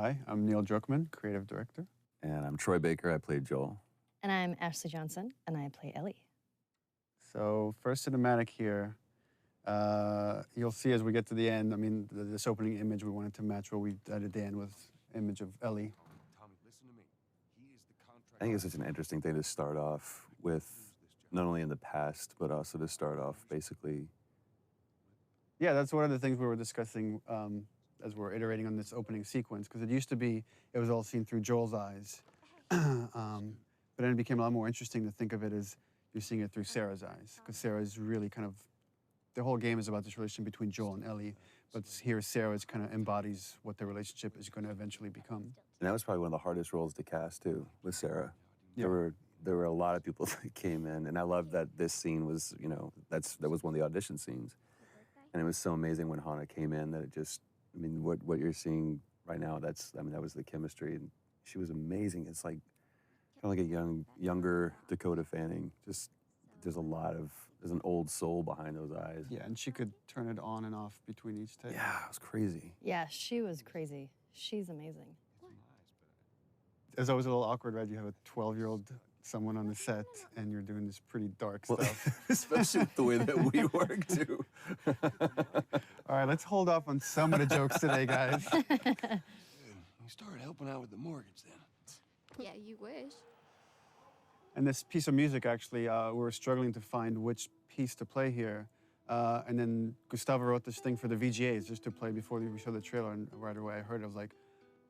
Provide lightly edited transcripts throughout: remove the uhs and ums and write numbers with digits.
Hi, I'm Neil Druckmann, creative director. And I'm Troy Baker, I played Joel. And I'm Ashley Johnson, and I play Ellie. So first cinematic here, you'll see as we get to the end, I mean, this opening image, we wanted to match what we did at the end with image of Ellie. Tommy, listen to me. He is the contract. I think it's such an interesting thing to start off with, not only in the past, but also to start off basically. Yeah, that's one of the things we were discussing as we're iterating on this opening sequence, because it used to be, it was all seen through Joel's eyes. But then it became a lot more interesting to think of it as you're seeing it through Sarah's eyes, because Sarah is really kind of, the whole game is about this relationship between Joel and Ellie, but here Sarah kind of embodies what their relationship is going to eventually become. And that was probably one of the hardest roles to cast too, with Sarah. Yeah. There were a lot of people that came in, and I love that this scene was, you know, that was one of the audition scenes. And it was so amazing when Hannah came in that it just, I mean, what you're seeing right now, that was the chemistry, and she was amazing. It's like, kind of like a younger Dakota Fanning. Just, there's an old soul behind those eyes. Yeah, and she could turn it on and off between each take. Yeah, it was crazy. Yeah, she was crazy. She's amazing. It's always a little awkward, right? You have a 12-year-old someone on the set, and you're doing this pretty dark stuff. Especially with the way that we work, too. All right, let's hold off on some of the jokes today, guys. Good. You started helping out with the mortgage then. Yeah, you wish. And this piece of music, actually, we were struggling to find which piece to play here. And then Gustavo wrote this thing for the VGAs just to play before we show the trailer. And right away I heard it, I was like,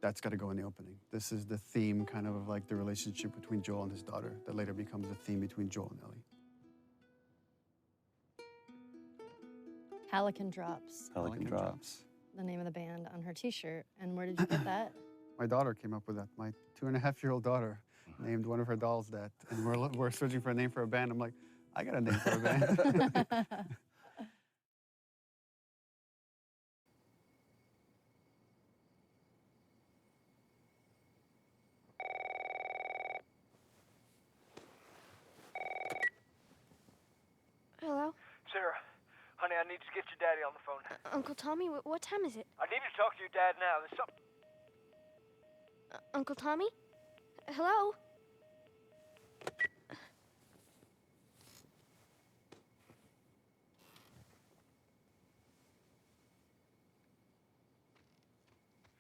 that's got to go in the opening. This is the theme kind of like the relationship between Joel and his daughter that later becomes a theme between Joel and Ellie. Pelican Drops, Pelican Drops. the name of the band on her t-shirt. And where did you get that? My daughter came up with that. My 2.5-year-old daughter named one of her dolls that. And we're searching for a name for a band. I'm like, I got a name for a band. Hello? Sarah, honey, I need to get your daddy on the phone. Uncle Tommy, what time is it? I need to talk to your dad now. There's something. Uncle Tommy? Hello?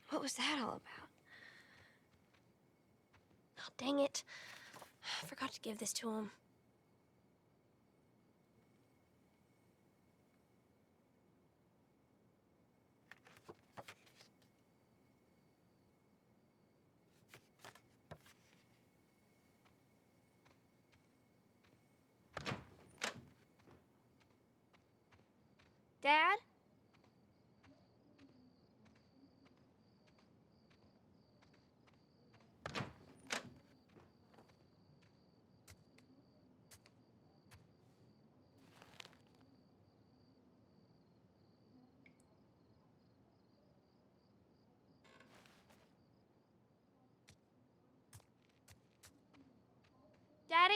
What was that all about? Oh, dang it. I forgot to give this to him. Dad? Daddy?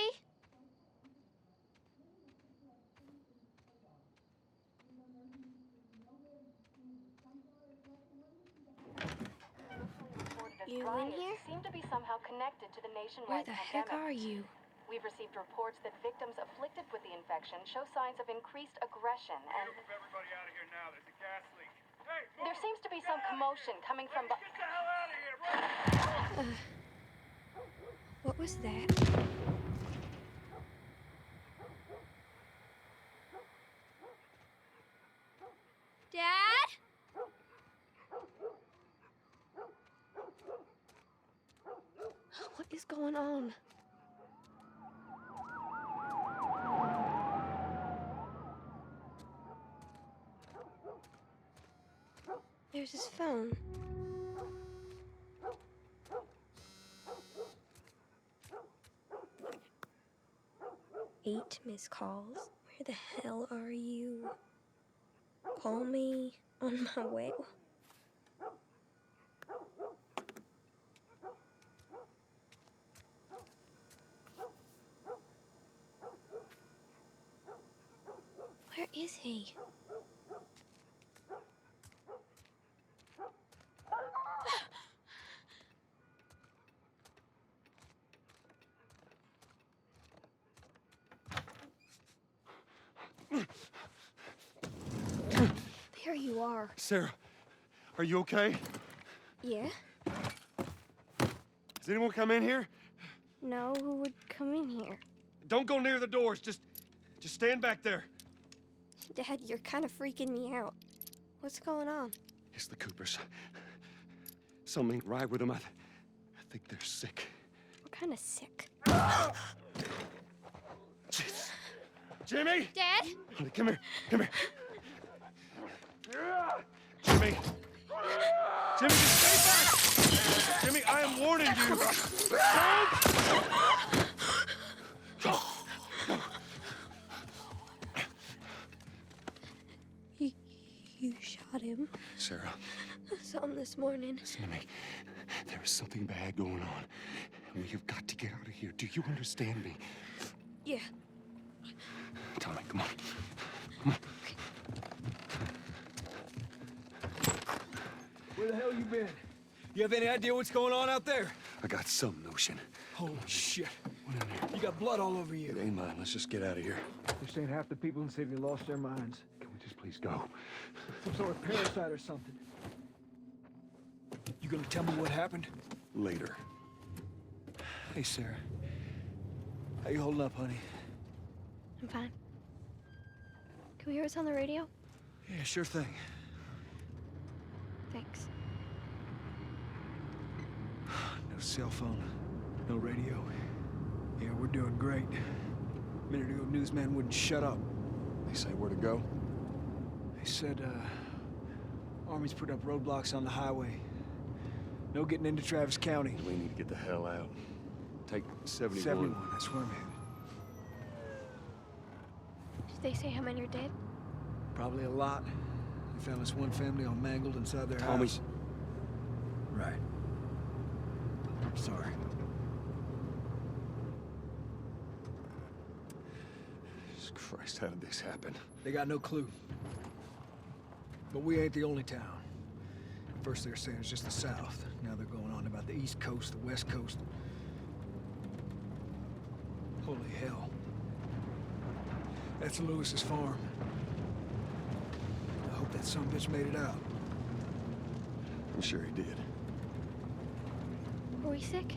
You in here? Seem to be somehow connected to the Where nationwide the heck pandemic. are you? We've received reports that victims afflicted with the infection show signs of increased aggression, and Move everybody out of here now. There's a gas leak. Hey, move! there seems to be some commotion coming from. Get the hell out of here! Run! What was that? Dad? What is going on? There's his phone. Eight missed calls. Where the hell are you? Call me on my way. Where is he? There you are. Sarah, are you okay? Yeah? Does anyone come in here? No, who would come in here? Don't go near the doors. Just stand back there. Dad, you're kind of freaking me out. What's going on? It's the Coopers. Something ain't right with them. I think they're sick. What kind of sick? Jimmy! Dad? Honey, come here. Come here. Jimmy! Jimmy, just stay back! Jimmy, I am warning you. Don't! Go. You shot him. Sarah, I saw him this morning. listen to me. There is something bad going on. And we have got to get out of here. Do you understand me? Yeah. Tommy, come on. Come on. Where the hell you been? You have any idea what's going on out there? I got some notion. Holy shit. What in there? You got blood all over you. It ain't mine. Let's just get out of here. This ain't half the people in the city lost their minds. Can we just please go? Some sort of parasite or something. You gonna tell me what happened? Later. Hey, Sarah. How you holding up, honey? I'm fine. Can we hear us on the radio? Yeah, sure thing. Thanks. No cell phone, no radio. Yeah, we're doing great. A minute ago, newsman wouldn't shut up. They say where to go? They said, Army's putting up roadblocks on the highway. No getting into Travis County. We need to get the hell out. Take 71. 71, that's where I'm headed. Did they say how many are dead? Probably a lot. They found this one family all mangled inside their Tommy. house. Right. I'm sorry. Jesus Christ, how did this happen? They got no clue. But we ain't the only town. First they were saying it's just the South. Now they're going on about the East Coast, the West Coast. Holy hell. That's Lewis's farm. I hope that sumbitch made it out. I'm sure he did. Were we sick?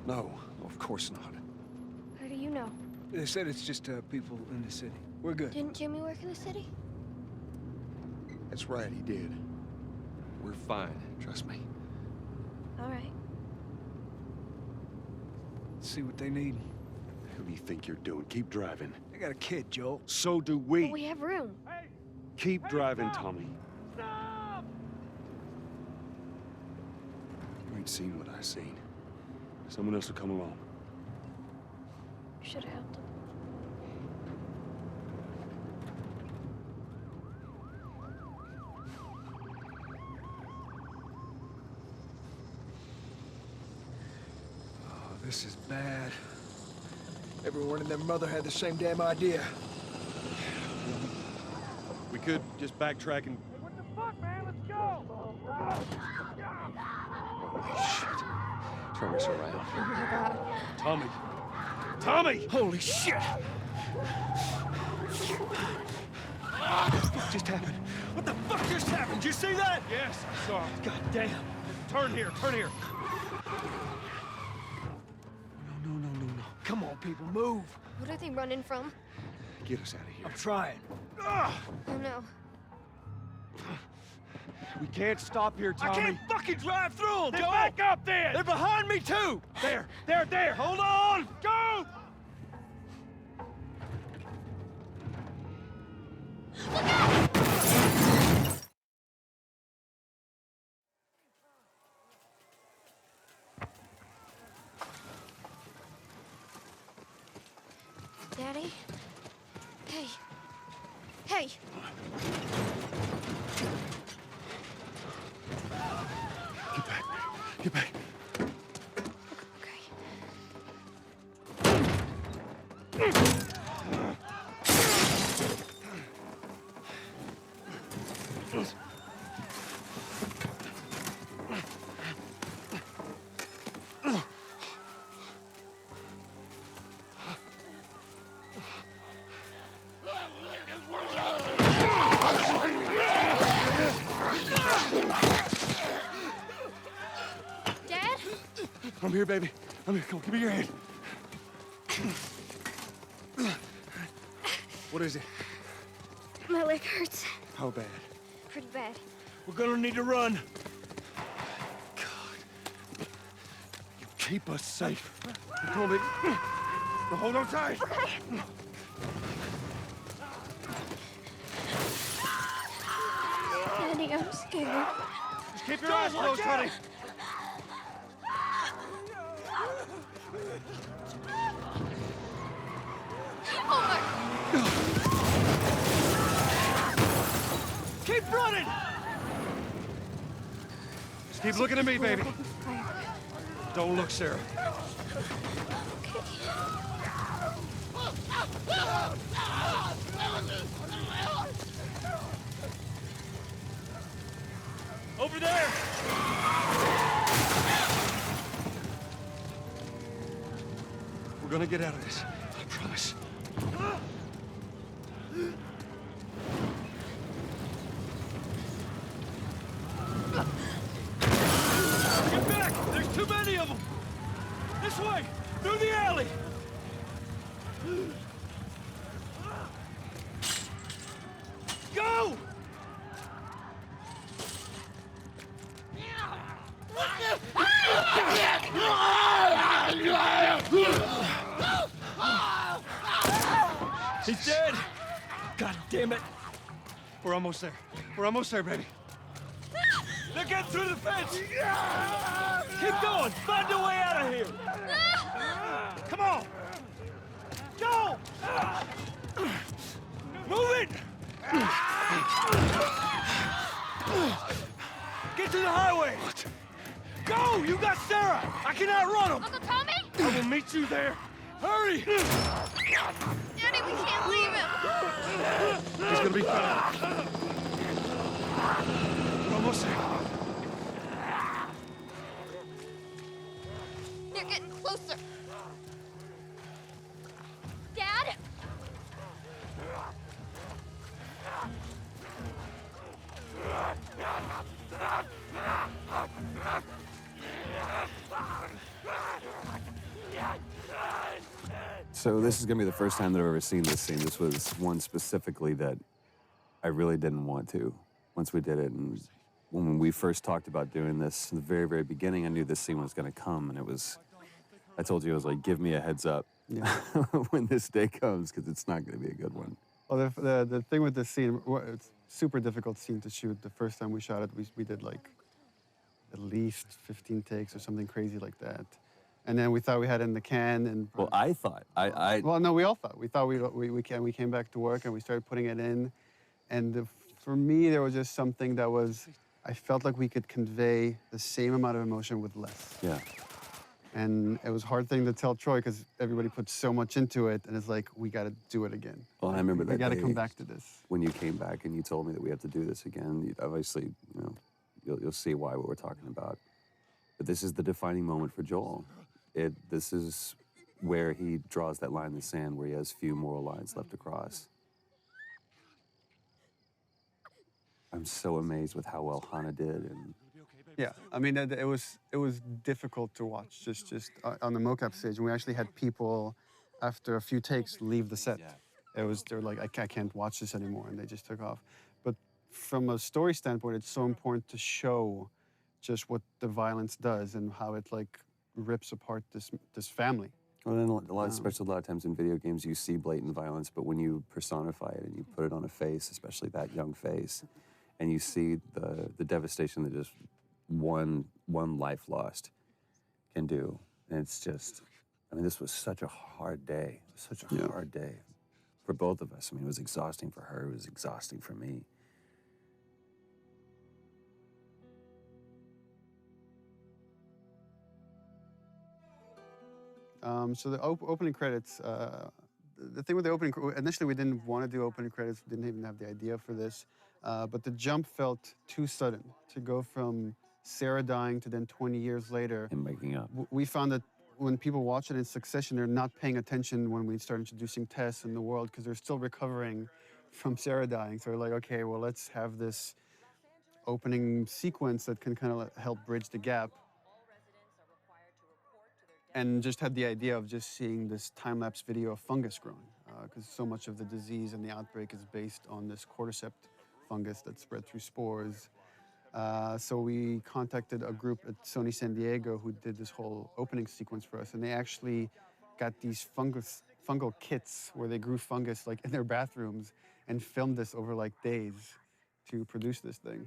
No, of course not. How do you know? They said it's just people in the city. We're good. Didn't Jimmy work in the city? That's right, he did. We're fine, trust me. All right. Let's see what they need. Who do you think you're doing? Keep driving. They got a kid, Joel. So do But we. we have room. Keep driving, Tommy. Stop! You ain't seen what I seen. Someone else will come along. Should have helped him. Oh, this is bad. Everyone and their mother had the same damn idea. We could just backtrack and... Hey, what the fuck, man? Let's go! Holy shit. Turn us around. Oh my God. Tommy! Tommy! Holy shit! What the fuck just happened? What the fuck just happened? Did you see that? Yes, I saw it. God damn. Turn here, turn here. No. Come on, people, move. What are they running from? Get us out of here. I'm trying. Oh no. We can't stop here, Tommy. I can't fucking drive through them, Then Joel! back up then! They're behind me, too! There! Hold on! Go! Daddy? Hey. Hey! Get back. Okay. I'm here, baby. I'm here. Come on, give me your hand. What is it? My leg hurts. How bad? Pretty bad. We're gonna need to run. God. You keep us safe. Come on, baby. Now hold on tight. Daddy, I'm scared. Just keep your eyes closed, honey. Keep running! Just keep looking at me, baby. Don't look, Sarah. Over there! We're gonna get out of this. I promise. Get back! There's too many of them! This way! Through the alley! Go! He's dead! God damn it! We're almost there. We're almost there, baby. They're getting through the fence! Keep going! Find your way out of here! Come on! Go! Move it! Get to the highway! Go! You got Sarah! I can outrun him! Uncle Tommy? I will meet you there! Hurry! Daddy, we can't leave him. He's gonna be fine. We're almost there. They're getting closer. Dad? So this is gonna be the first time that I've ever seen this scene. This was one specifically that I really didn't want to once we did it. And when we first talked about doing this, in the very, very beginning, I knew this scene was gonna come. And it was, I told you, I was like, give me a heads up when this day comes, because it's not gonna be a good one. Well, the thing with this scene, it's a super difficult scene to shoot. The first time we shot it, we did like at least 15 takes or something crazy like that. And then we thought we had it in the can. And Well, I thought, well, no, we all thought. We thought we came back to work and we started putting it in. And for me, there was just something that was, I felt like we could convey the same amount of emotion with less. yeah. And it was a hard thing to tell Troy because everybody put so much into it. And it's like, we got to do it again. Well, I remember that We got to day come back to this. when you came back and you told me that we have to do this again. Obviously, you know, you'll see why what we're talking about. But this is the defining moment for Joel. This is where he draws that line in the sand, where he has few moral lines left to cross. I'm so amazed with how well Hannah did, and Yeah, I mean, it was difficult to watch just on the mocap stage. And we actually had people, after a few takes, leave the set. They were like, I can't watch this anymore, and they just took off. But from a story standpoint, it's so important to show just what the violence does and how it like rips apart this family. well, then especially a lot of times in video games, you see blatant violence, but when you personify it and you put it on a face, especially that young face, and you see the devastation that just one life lost can do, and it's just, I mean, this was such a hard day, such a hard day for both of us. I mean, it was exhausting for her, it was exhausting for me. So the opening credits, the thing with the opening, initially we didn't want to do opening credits, we didn't even have the idea for this, but the jump felt too sudden to go from Sarah dying to then 20 years later. And making up. We found that when people watch it in succession, they're not paying attention when we start introducing Tess in the world because they're still recovering from Sarah dying. So we're like, okay, well, let's have this opening sequence that can kind of help bridge the gap. and just had the idea of just seeing this time-lapse video of fungus growing, because so much of the disease and the outbreak is based on this cordyceps fungus that's spread through spores. So we contacted a group at Sony San Diego who did this whole opening sequence for us, and they actually got these fungal kits where they grew fungus like in their bathrooms and filmed this over like days to produce this thing.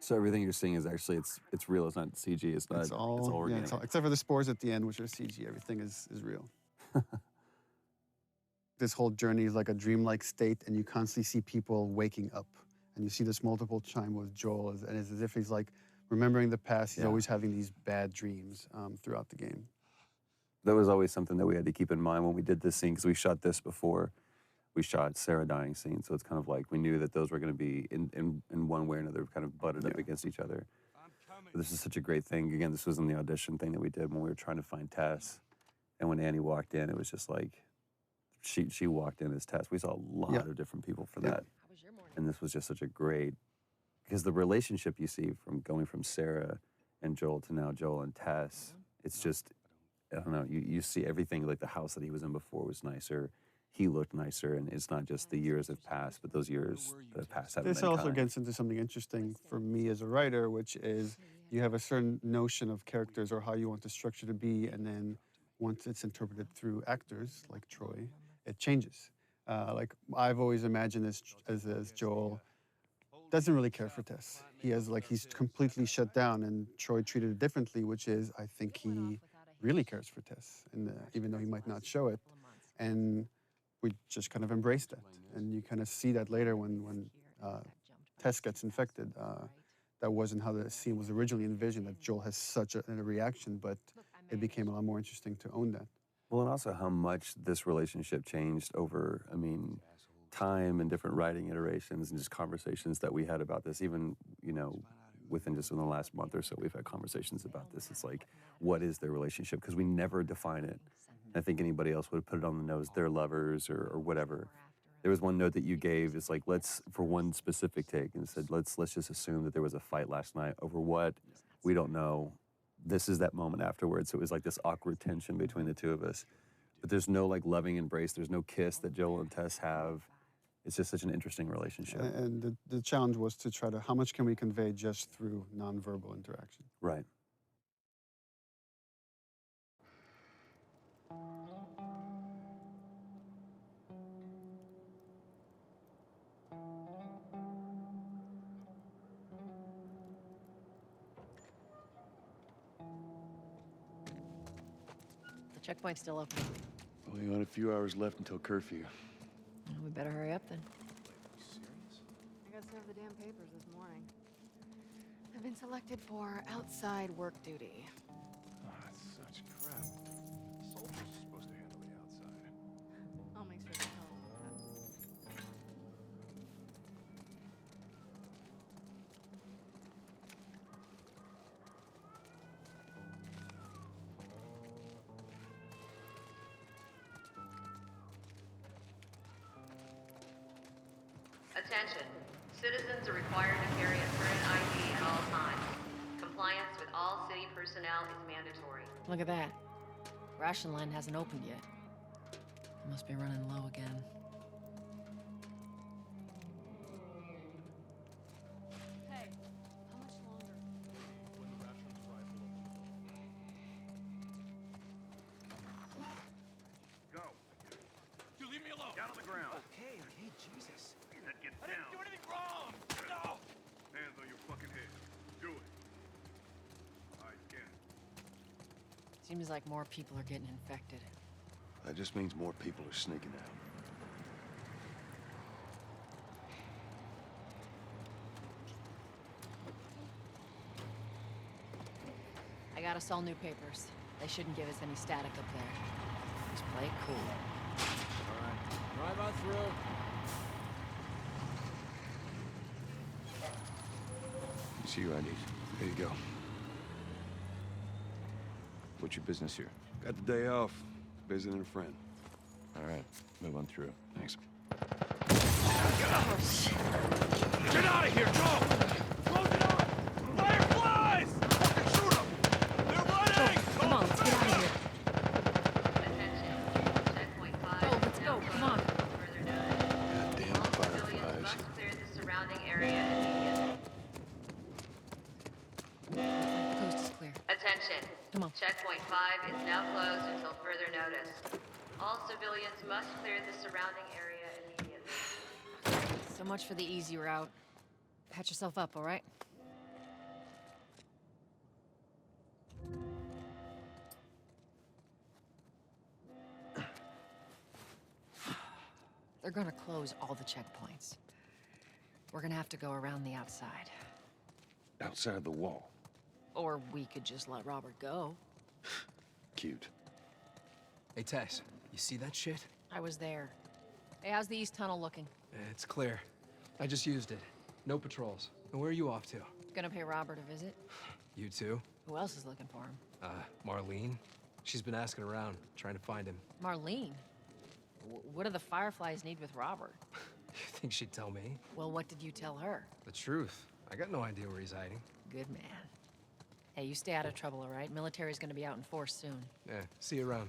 So everything you're seeing is actually it's real. It's not CG. It's not. It's all organic. it's all, except for the spores at the end, which are CG. Everything is real. This whole journey is like a dreamlike state, and you constantly see people waking up. And you see this multiple time with Joel, and it's as if he's like remembering the past. He's always having these bad dreams throughout the game. That was always something that we had to keep in mind when we did this scene, because we shot this before we shot Sarah dying scene. So it's kind of like we knew that those were going to be in one way or another kind of butted up against each other. But this is such a great thing. Again, this was in the audition thing that we did when we were trying to find Tess. And when Annie walked in, it was just like she walked in as Tess. We saw a lot of different people for that. And this was just such a great, because the relationship you see from going from Sarah and Joel to now Joel and Tess, it's just, I don't know, you see everything, like the house that he was in before was nicer, he looked nicer, and it's not just the years have passed, but those years that have passed haven't This been also kind. gets into something interesting for me as a writer, which is you have a certain notion of characters or how you want the structure to be, and then once it's interpreted through actors like Troy, it changes. Like I've always imagined as Joel doesn't really care for Tess. He's completely shut down, and Troy treated it differently, which is I think he really cares for Tess, and even though he might not show it, and we just kind of embraced that. And you kind of see that later when Tess gets infected. That wasn't how the scene was originally envisioned, that Joel has such a reaction, but it became a lot more interesting to own that. Well, and also how much this relationship changed over, I mean, time and different writing iterations and just conversations that we had about this. Even, within just in the last month or so, we've had conversations about this. It's like, what is their relationship? Because we never define it. I think anybody else would have put it on the nose, they're lovers or whatever. There was one note that you gave, it's like, for one specific take, and it said, let's just assume that there was a fight last night over what, we don't know. This is that moment afterwards. So it was like this awkward tension between the two of us. But there's no like loving embrace. There's no kiss that Joel and Tess have. It's just such an interesting relationship. And the challenge was to try to, how much can we convey just through nonverbal interaction? Right. The checkpoint's still open. Only got a few hours left until curfew. Well, we better hurry up then. I got some of the damn papers this morning. I've been selected for outside work duty. Oh, that's such crap. Soldiers are supposed to handle the outside. I'll make sure to tell them that. Attention. Citizens are required to carry a current ID at all times. Compliance with all city personnel is mandatory. Look at that. Ration line hasn't opened yet. Must be running low again. Hey, how much longer? When the rations arrive, Go. You leave me alone. Down on the ground. Okay, Jesus. Then get I down. didn't do anything wrong. No. Hands on your fucking head. Do it. Eyes scan. Seems like more people are getting infected. That just means more people are sneaking out. I got us all new papers. They shouldn't give us any static up there. Just play it cool. All right. Drive on through. You see your IDs. There you go. What's your business here? Got the day off. Visiting a friend. All right. Move on through. Thanks. Get out of here, Joel! Close it up! Fireflies! Shoot them! They're running! Come on, let's get out of here. Come on. Checkpoint 5 is now closed until further notice. All civilians must clear the surrounding area immediately. So much for the easy route. Patch yourself up, all right? They're gonna close all the checkpoints. We're gonna have to go around the outside. Outside the wall. Or we could just let Robert go. Cute. Hey, Tess, you see that shit? I was there. Hey, how's the east tunnel looking? It's clear. I just used it. No patrols. And where are you off to? Gonna pay Robert a visit? You too? Who else is looking for him? Marlene. She's been asking around, trying to find him. Marlene? What do the Fireflies need with Robert? You think she'd tell me? Well, what did you tell her? The truth. I got no idea where he's hiding. Good man. Hey, you stay out of trouble, all right? Military's gonna be out in force soon. Yeah, see you around.